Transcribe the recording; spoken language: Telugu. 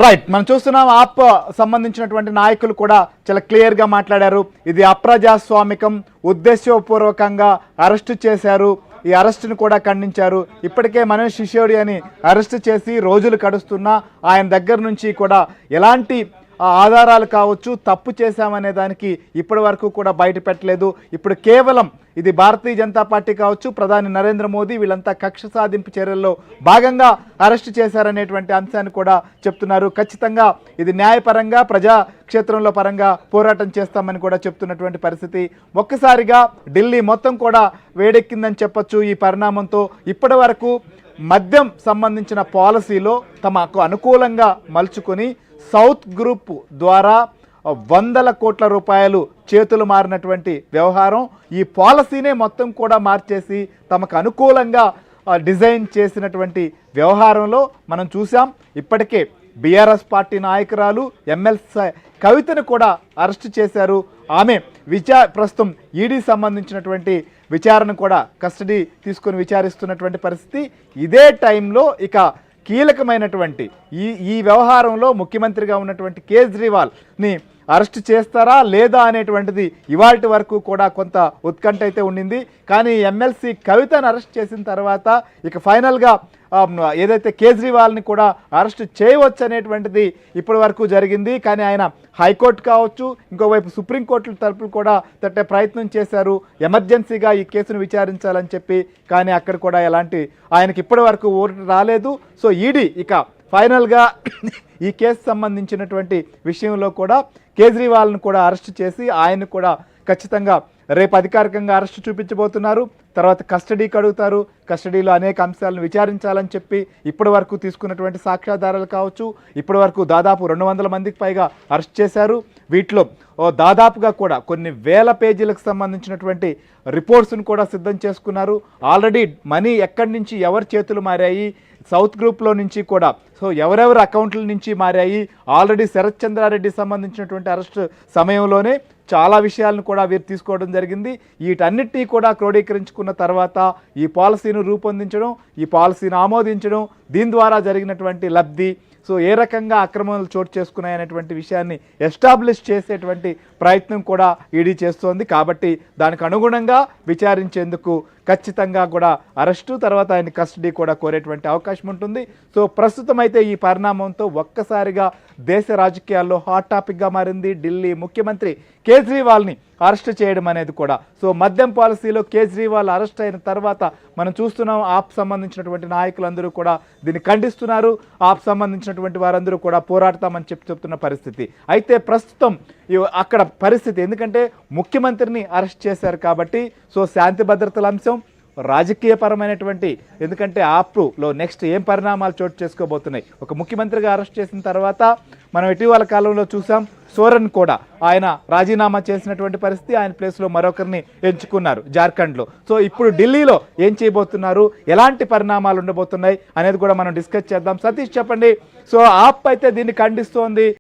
రైట్, మనం చూస్తున్నాం ఆప్ సంబంధించినటువంటి నాయకులు కూడా చాలా క్లియర్గా మాట్లాడారు. ఇది అప్రజాస్వామికం, ఉద్దేశపూర్వకంగా అరెస్టు చేశారు, ఈ అరెస్టును కూడా ఖండించారు. ఇప్పటికే మనీష్ సిసోడియాని అరెస్టు చేసి రోజులు గడుస్తున్నా ఆయన దగ్గర నుంచి కూడా ఎలాంటి ఆధారాలు కావచ్చు, తప్పు చేశామనే దానికి ఇప్పటి వరకు కూడా బయట పెట్టలేదు. ఇప్పుడు కేవలం ఇది భారతీయ జనతా పార్టీ కావచ్చు, ప్రధాని నరేంద్ర మోదీ వీళ్ళంతా కక్ష సాధింపు చర్యల్లో భాగంగా అరెస్టు చేశారనేటువంటి అంశాన్ని కూడా చెప్తున్నారు. ఖచ్చితంగా ఇది న్యాయపరంగా ప్రజాక్షేత్రంలో పరంగా పోరాటం చేస్తామని కూడా చెప్తున్నటువంటి పరిస్థితి. ఒక్కసారిగా ఢిల్లీ మొత్తం కూడా వేడెక్కిందని చెప్పొచ్చు ఈ పరిణామంతో. ఇప్పటి వరకు మద్యం సంబంధించిన పాలసీలో తమకు అనుకూలంగా మలుచుకొని సౌత్ గ్రూప్ ద్వారా వందల కోట్ల రూపాయలు చేతులు మారినటువంటి వ్యవహారం, ఈ పాలసీనే మొత్తం కూడా మార్చేసి తమకు అనుకూలంగా డిజైన్ చేసినటువంటి వ్యవహారంలో మనం చూసాం. ఇప్పటికే బీఆర్ఎస్ పార్టీ నాయకురాలు ఎమ్మెల్సీ కవితను కూడా అరెస్టు చేశారు. ఆమె ప్రస్తుతం ఈడీ సంబంధించినటువంటి విచారణ కూడా కస్టడీ తీసుకొని విచారిస్తున్నటువంటి పరిస్థితి. ఇదే టైంలో ఇక కీలకమైనటువంటి ఈ వ్యవహారంలో ముఖ్యమంత్రిగా ఉన్నటువంటి కేజ్రీవాల్ని అరెస్ట్ చేస్తారా లేదా అనేటువంటిది ఇవాల్టి వరకు కూడా కొంత ఉత్కంఠ అయితే ఉండింది. కానీ ఎమ్మెల్సీ కవితను అరెస్ట్ చేసిన తర్వాత ఇక ఫైనల్గా ఏదైతే కేజ్రీవాల్ని కూడా అరెస్ట్ చేయవచ్చు అనేటువంటిది ఇప్పటి వరకు జరిగింది. కానీ ఆయన హైకోర్టు కావచ్చు, ఇంకోవైపు సుప్రీంకోర్టు తరపులు కూడా తట్టే ప్రయత్నం చేశారు ఎమర్జెన్సీగా ఈ కేసును విచారించాలని చెప్పి. కానీ అక్కడ కూడా ఎలాంటి ఆయనకి ఇప్పటి వరకు ఓటు రాలేదు. సో ఈడీ ఇక ఫైనల్గా ఈ కేసు సంబంధించినటువంటి విషయంలో కూడా కేజ్రీవాల్ను కూడా అరెస్ట్ చేసి ఆయన కూడా ఖచ్చితంగా రేపు అధికారికంగా అరెస్టు చూపించబోతున్నారు. తర్వాత కస్టడీకి అడుగుతారు. కస్టడీలో అనేక అంశాలను విచారించాలని చెప్పి ఇప్పటి వరకు తీసుకున్నటువంటి సాక్ష్యాధారాలు కావచ్చు, ఇప్పటి వరకు దాదాపు 200 మందికి పైగా అరెస్ట్ చేశారు. వీటిలో దాదాపుగా కూడా కొన్ని వేల పేజీలకు సంబంధించినటువంటి రిపోర్ట్స్ను కూడా సిద్ధం చేసుకున్నారు. ఆల్రెడీ మనీ ఎక్కడి నుంచి ఎవరి చేతులు మారాయి, సౌత్ గ్రూప్లో నుంచి కూడా సో ఎవరెవరి అకౌంట్ల నుంచి మారాయి, ఆల్రెడీ శరత్ చంద్రారెడ్డి సంబంధించినటువంటి అరెస్ట్ సమయంలోనే చాలా విషయాలను కూడా వీరు తీసుకోవడం జరిగింది. వీటన్నిటినీ కూడా క్రోడీకరించుకున్న తర్వాత ఈ పాలసీని రూపొందించడం, ఈ పాలసీని ఆమోదించడం, దీని ద్వారా జరిగినటువంటి లబ్ధి, సో ఏ రకంగా అక్రమాలు చోటు చేసుకున్నాయనేటువంటి విషయాన్ని ఎస్టాబ్లిష్ చేసేటువంటి ప్రయత్నం కూడా ఈడీ చేస్తోంది. కాబట్టి దానికి అనుగుణంగా విచారించేందుకు ఖచ్చితంగా కూడా అరెస్టు తర్వాత ఆయన కస్టడీ కూడా కోరేటువంటి అవకాశం ఉంటుంది. సో ప్రస్తుతం అయితే ఈ పరిణామంతో ఒక్కసారిగా దేశ రాజకీయాల్లో హాట్ టాపిక్గా మారింది ఢిల్లీ ముఖ్యమంత్రి కేజ్రీవాల్ని అరెస్ట్ చేయడం అనేది కూడా. సో మద్యం పాలసీలో కేజ్రీవాల్ అరెస్ట్ అయిన తర్వాత మనం చూస్తున్నాం ఆప్ సంబంధించినటువంటి నాయకులందరూ కూడా దీన్ని ఖండిస్తున్నారు. ఆప్ సంబంధించినటువంటి వారందరూ కూడా పోరాడతామని చెప్తున్న పరిస్థితి. అయితే ప్రస్తుతం అక్కడ పరిస్థితి ఎందుకంటే ముఖ్యమంత్రిని అరెస్ట్ చేశారు కాబట్టి సో శాంతి భద్రతల అంశం, రాజకీయపరమైనటువంటి ఎందుకంటే ఆప్లో నెక్స్ట్ ఏం పరిణామాలు చోటు చేసుకోబోతున్నాయి. ఒక ముఖ్యమంత్రిగా అరెస్ట్ చేసిన తర్వాత మనం ఇటీవల కాలంలో చూసాం సోరెన్ కూడా ఆయన రాజీనామా చేసినటువంటి పరిస్థితి, ఆయన ప్లేస్లో మరొకరిని ఎంచుకున్నారు జార్ఖండ్లో. సో ఇప్పుడు ఢిల్లీలో ఏం చేయబోతున్నారు, ఎలాంటి పరిణామాలు ఉండబోతున్నాయి అనేది కూడా మనం డిస్కస్ చేద్దాం. సతీష్ చెప్పండి. సో ఆప్ అయితే దీన్ని ఖండిస్తోంది.